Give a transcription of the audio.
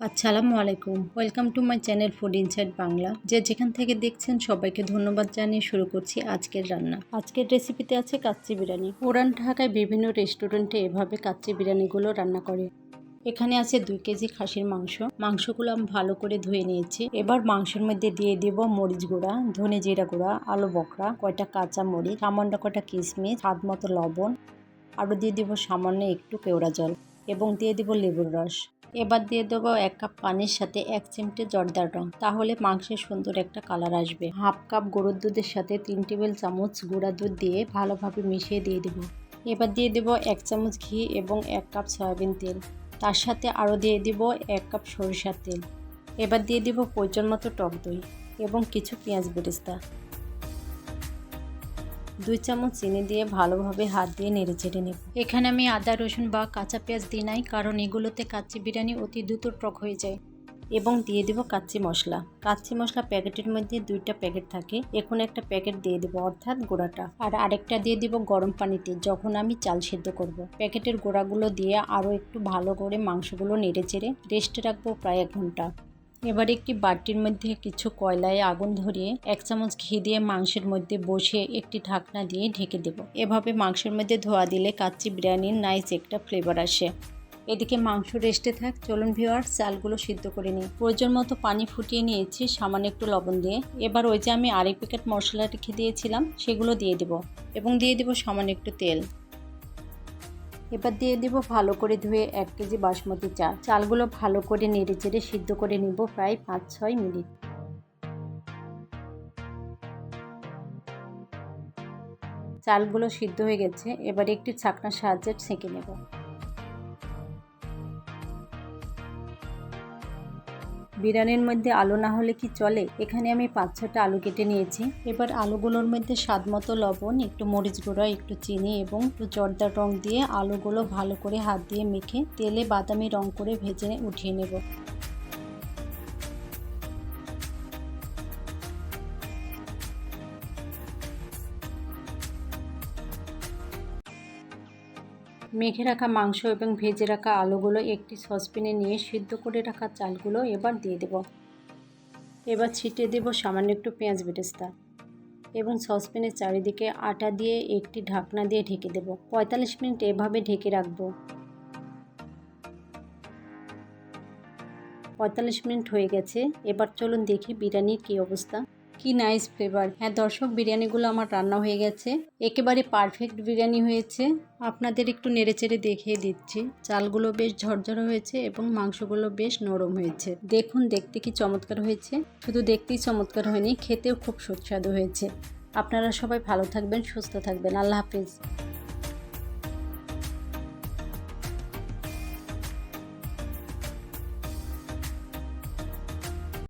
আসসালামু আলাইকুম, welcome to my channel food inside Bangla. যেখান থেকে দেখছেন সবাইকে ধন্যবাদ জানিয়ে শুরু করছি আজকের রান্না। আজকের রেসিপিতে আছে কাচ্চি বিরিয়ানি। পুরান ঢাকায় বিভিন্ন রেস্টুরেন্টে এভাবে কাচ্চি বিরিয়ানিগুলো রান্না করে। এখানে আছে 2 কেজি খাসির মাংসগুলো আমি ভালো করে ধুয়ে নিয়েছি। এবার মাংসের মধ্যে দিয়ে দেব মরিচ গুঁড়া, ধনে জিরা গুঁড়া, আলু বকরা, কয়টা কাঁচা মরিচ, সামান্য কয়টা কিশমিশ, স্বাদ মতো লবণ, আরও দিয়ে দেব সামান্য একটু কেওড়া জল এবং দিয়ে দেব লেবুর রস। এবার দিয়ে দেবো 1 কাপ পানির সাথে 1 চিমটে জর্দার রং, তাহলে মাংসের সুন্দর একটা কালার আসবে। হাফ কাপ গরুর দুধের সাথে 3 টেবিল চামচ গুঁড়া দুধ দিয়ে ভালোভাবে মিশিয়ে দিয়ে দেবো। এবার দিয়ে দেবো 1 চামচ ঘি এবং 1 কাপ সয়াবিন তেল, তার সাথে আরও দিয়ে দেবো 1 কাপ সরিষার তেল। এবার দিয়ে দেবো প্রয়োজন মতো টক দই এবং কিছু পেঁয়াজ বেরেস্তা। 2 চামচ চিনি দিয়ে ভালোভাবে হাত দিয়ে নেড়ে চেড়ে নেব। এখানে আমি আদা রসুন বা কাঁচা পেঁয়াজ দিই নাই, কারণ এগুলোতে কাচ্চি বিরিয়ানি অতি দ্রুত টক হয়ে যায়। এবং দিয়ে দেব কাচ্চি মশলা। কাচ্চি মশলা প্যাকেটের মধ্যে 2টা প্যাকেট থাকে, এখন একটা প্যাকেট দিয়ে দেবো, অর্থাৎ গোড়াটা, আর আরেকটা দিয়ে দেব গরম পানিতে যখন আমি চাল সিদ্ধ করব। প্যাকেটের গোড়াগুলো দিয়ে আরও একটু ভালো করে মাংসগুলো নেড়ে চেড়ে রেস্টে রাখবো প্রায় 1 ঘন্টা। এবার একটি বাটির মধ্যে কিছু কয়লায় আগুন ধরিয়ে 1 চামচ ঘি দিয়ে মাংসের মধ্যে বসিয়ে একটি ঢাকনা দিয়ে ঢেকে দেব। এভাবে মাংসের মধ্যে ধোয়া দিলে কাচ্চি বিরিয়ানির নাইস একটা ফ্লেভার আসে। এদিকে মাংস রেস্টে থাক, চলুন ভিউয়ার্স চালগুলো সিদ্ধ করে নিই। প্রয়োজন মতো পানি ফুটিয়ে নিয়েছি সামান্য একটু লবণ দিয়ে। এবার ওই যে আমি আরেক প্যাকেট মশলা রেখে দিয়েছিলাম সেগুলো দিয়ে দেব এবং দিয়ে দেব সামান্য একটু তেল। এবার দিয়ে দিব ভালো করে ধুয়ে 1 কেজি বাসমতি চাল। চালগুলো ভালো করে নেড়ে চেড়ে সিদ্ধ করে নিব প্রায় 5-6 মিনিট। চালগুলো সিদ্ধ হয়ে গেছে, এবার একটি ছাঁকনার সাহায্যে ছেঁকে নেব। বিরিয়ানির মধ্যে আলু না হলে কি চলে? এখানে আমি 5-6টা আলু কেটে নিয়েছি। এবার আলুগুলোর মধ্যে স্বাদ মতো লবণ, একটু মরিচ গুঁড়া, একটু চিনি এবং একটু জর্দার রং দিয়ে আলুগুলো ভালো করে হাত দিয়ে মেখে তেলে বাদামি রং করে ভেজে উঠিয়ে নেব। মেখে রাখা মাংস এবং ভেজে রাখা আলুগুলো একটি সসপ্যানে নিয়ে সিদ্ধ করে রাখা চালগুলো এবার দিয়ে দেব। এবার ছিটিয়ে দেব সামান্য একটু পেঁয়াজ বেরেস্তা এবং সসপ্যানের চারিদিকে আটা দিয়ে একটি ঢাকনা দিয়ে ঢেকে দেব। 45 মিনিট এভাবে ঢেকে রাখবো। 45 মিনিট হয়ে গেছে, এবার চলুন দেখি বিরিয়ানির কী অবস্থা। কি নাইস ফ্লেভার। হ্যাঁ দর্শক, বিরিয়ানিগুলো আমার রান্না হয়ে গেছে, একেবারে পারফেক্ট বিরিয়ানি হয়েছে। আপনাদের একটু নেড়েচেড়ে দেখিয়ে দিচ্ছি। চালগুলো বেশ ঝরঝরে হয়েছে এবং মাংসগুলো বেশ নরম হয়েছে। দেখুন দেখতে কি চমৎকার হয়েছে। শুধু দেখতেই চমৎকার হয়নি, খেতেও খুব সুস্বাদু হয়েছে। আপনারা সবাই ভালো থাকবেন, সুস্থ থাকবেন। আল্লাহ হাফেজ।